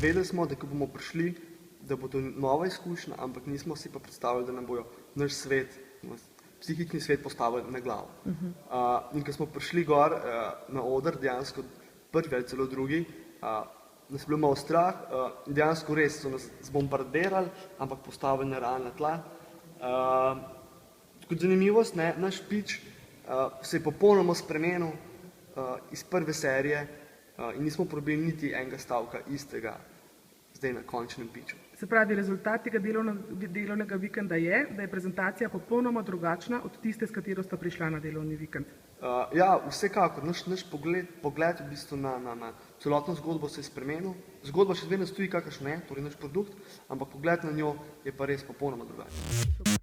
vedeli smo, da ko bomo prišli, da bo to nova izkušnja, ampak nismo si pa predstavljali, da nam bojo naš svet, psihični svet postavili na glavo. In ko smo prišli gor na oder, dejansko prvi ali celo drugi, nas je bilo malo strah, dejansko res so nas zbombardirali, ampak postavili na realna tla. Kot zanimivost, naš pitch se je popolnoma spremenil iz prve serije in nismo probili niti enega stavka istega zdaj na končnem pitchu. Se pravi, rezultat tega delovnega vikenda je, da je prezentacija popolnoma drugačna od tiste, s katero sta prišla na delovni vikend. Ja, vsekakor. Naš pogled v bistvu na celotno zgodbo se je spremenil. Zgodba še vedno stoji, kakršna je, torej naš produkt, ampak pogled na njo je pa res popolnoma drugačen.